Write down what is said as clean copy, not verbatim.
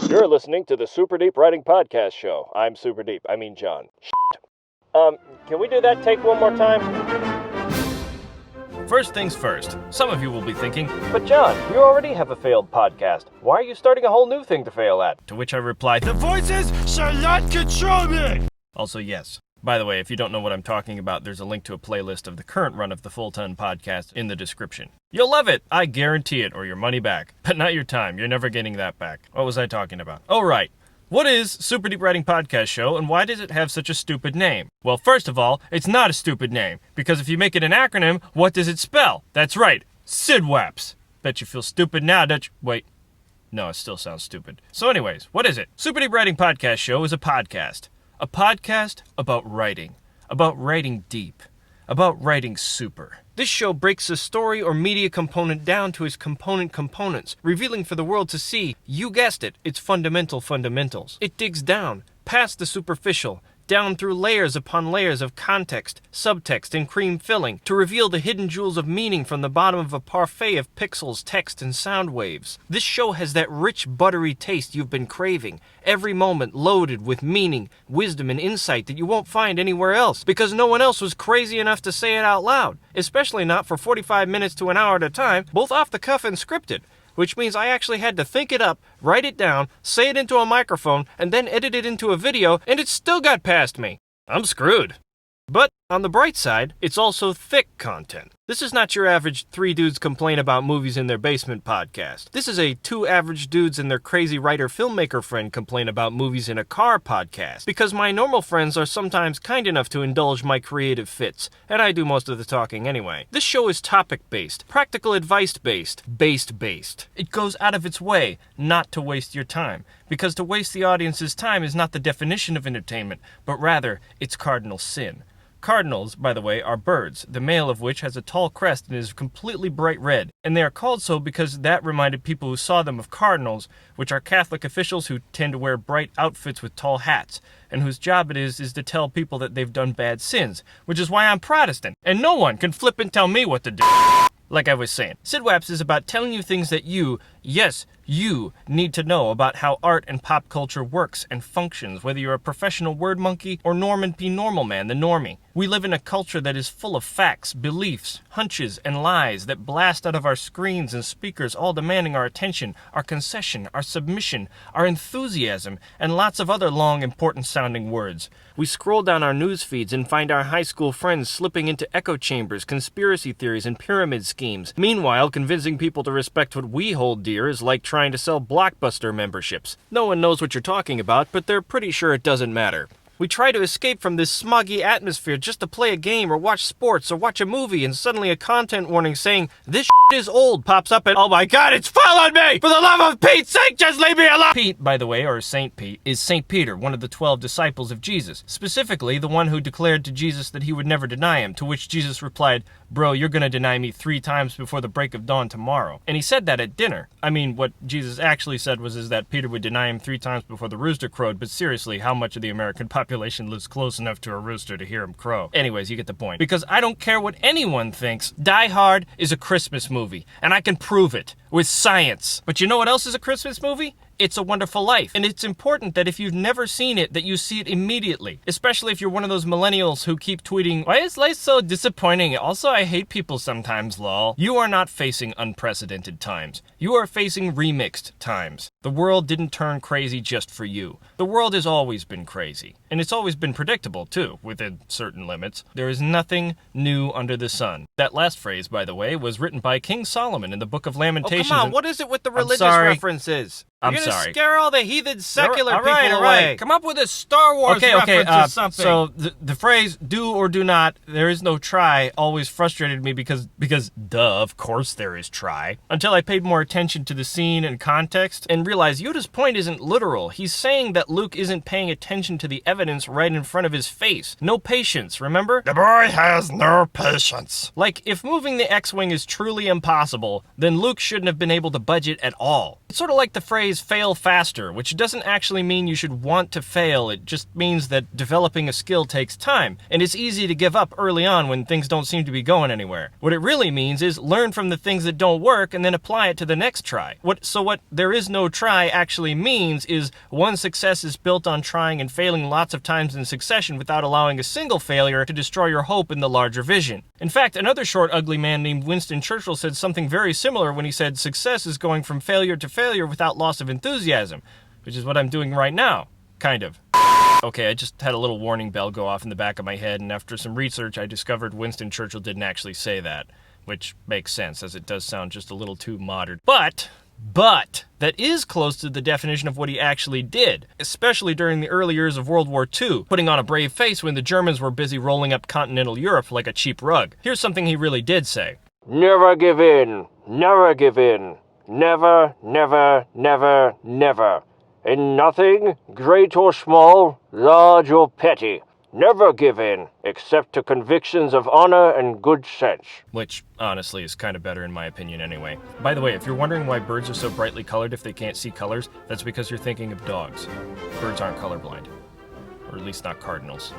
You're listening to the Super Deep Writing Podcast Show. I'm Super Deep. I mean John. Can we do that take one more time? First things first, some of you will be thinking, but John, you already have a failed podcast. Why are you starting a whole new thing to fail at? To which I replied, the voices shall not control me! Also, yes. By the way, if you don't know what I'm talking about, there's a link to a playlist of the current run of the Fulton podcast in the description. You'll love it! I guarantee it, or your money back. But not your time. You're never getting that back. What was I talking about? Oh, right. What is Super Deep Writing Podcast Show, and why does it have such a stupid name? Well, first of all, it's not a stupid name, because if you make it an acronym, what does it spell? That's right, SDWAPS. Bet you feel stupid now, don't you? Wait. No, it still sounds stupid. So anyways, what is it? Super Deep Writing Podcast Show is a podcast. A podcast about writing deep, about writing super. This show breaks the story or media component down to its components, revealing for the world to see, you guessed it, its fundamentals. It digs down, past the superficial, down through layers upon layers of context, subtext, and cream filling, to reveal the hidden jewels of meaning from the bottom of a parfait of pixels, text, and sound waves. This show has that rich, buttery taste you've been craving, every moment loaded with meaning, wisdom, and insight that you won't find anywhere else, because no one else was crazy enough to say it out loud, especially not for 45 minutes to an hour at a time, both off the cuff and scripted. Which means I actually had to think it up, write it down, say it into a microphone, and then edit it into a video, and it still got past me. I'm screwed. But on the bright side, it's also thick content. This is not your average 3 dudes complain about movies in their basement podcast. This is a 2 average dudes and their crazy writer-filmmaker friend complain about movies in a car podcast. Because my normal friends are sometimes kind enough to indulge my creative fits, and I do most of the talking anyway. This show is topic-based, practical advice-based, based. It goes out of its way not to waste your time, because to waste the audience's time is not the definition of entertainment, but rather its cardinal sin. Cardinals, by the way, are birds, the male of which has a tall crest and is completely bright red, and they are called so because that reminded people who saw them of cardinals, which are Catholic officials who tend to wear bright outfits with tall hats, and whose job it is to tell people that they've done bad sins, which is why I'm Protestant, and no one can flip and tell me what to do. Like I was saying, SDWAPS is about telling you things that you, yes, you need to know about how art and pop culture works and functions, whether you're a professional word monkey or Norman P. Normal Man, the normie. We live in a culture that is full of facts, beliefs, hunches, and lies that blast out of our screens and speakers, all demanding our attention, our concession, our submission, our enthusiasm, and lots of other long, important-sounding words. We scroll down our news feeds and find our high school friends slipping into echo chambers, conspiracy theories, and pyramid schemes. Meanwhile, convincing people to respect what we hold dear is like trying to sell Blockbuster memberships. No one knows what you're talking about, but they're pretty sure it doesn't matter. We try to escape from this smoggy atmosphere just to play a game or watch sports or watch a movie, and suddenly a content warning saying, "This is old," pops up and, oh my god, it's followed me! For the love of Pete's sake, just leave me alone! Pete, by the way, or Saint Pete, is Saint Peter, one of the 12 disciples of Jesus. Specifically, the one who declared to Jesus that he would never deny him, to which Jesus replied, "Bro, you're gonna deny me 3 times before the break of dawn tomorrow." And he said that at dinner. I mean, what Jesus actually said was that Peter would deny him 3 times before the rooster crowed, but seriously, how much of the American population lives close enough to a rooster to hear him crow? Anyways, you get the point. Because I don't care what anyone thinks, Die Hard is a Christmas movie, and I can prove it with science. But you know what else is a Christmas movie? It's a Wonderful Life. And it's important that if you've never seen it, that you see it immediately. Especially if you're one of those millennials who keep tweeting, "Why is life so disappointing? Also, I hate people sometimes, lol." You are not facing unprecedented times. You are facing remixed times. The world didn't turn crazy just for you. The world has always been crazy. And it's always been predictable, too, within certain limits. There is nothing new under the sun. That last phrase, by the way, was written by King Solomon in the Book of Lamentations. Oh, come on, what is it with the religious references? I'm You're sorry. gonna scare all the heathen secular all right, people all right. away. Come up with a Star Wars reference or something. So the phrase "do or do not, there is no try" always frustrated me because duh, of course there is try. Until I paid more attention to the scene and context and realized realize Yoda's point isn't literal. He's saying that Luke isn't paying attention to the evidence right in front of his face. No patience, remember? The boy has no patience. Like, if moving the X-Wing is truly impossible, then Luke shouldn't have been able to budget at all. It's sort of like the phrase fail faster, which doesn't actually mean you should want to fail. It just means that developing a skill takes time, and it's easy to give up early on when things don't seem to be going anywhere. What it really means is learn from the things that don't work and then apply it to the next try. What there is no try actually means is one success is built on trying and failing lots of times in succession without allowing a single failure to destroy your hope in the larger vision. In fact, another short, ugly man named Winston Churchill said something very similar when he said success is going from failure to failure without loss of enthusiasm, which is what I'm doing right now. Kind of. Okay, I just had a little warning bell go off in the back of my head, and after some research, I discovered Winston Churchill didn't actually say that, which makes sense, as it does sound just a little too modern. But that is close to the definition of what he actually did, especially during the early years of World War II, putting on a brave face when the Germans were busy rolling up continental Europe like a cheap rug. Here's something he really did say. Never give in. Never give in. Never, never, never, never. In nothing, great or small, large or petty. Never give in, except to convictions of honor and good sense. Which, honestly, is kind of better in my opinion anyway. By the way, if you're wondering why birds are so brightly colored if they can't see colors, that's because you're thinking of dogs. Birds aren't colorblind. Or at least not cardinals.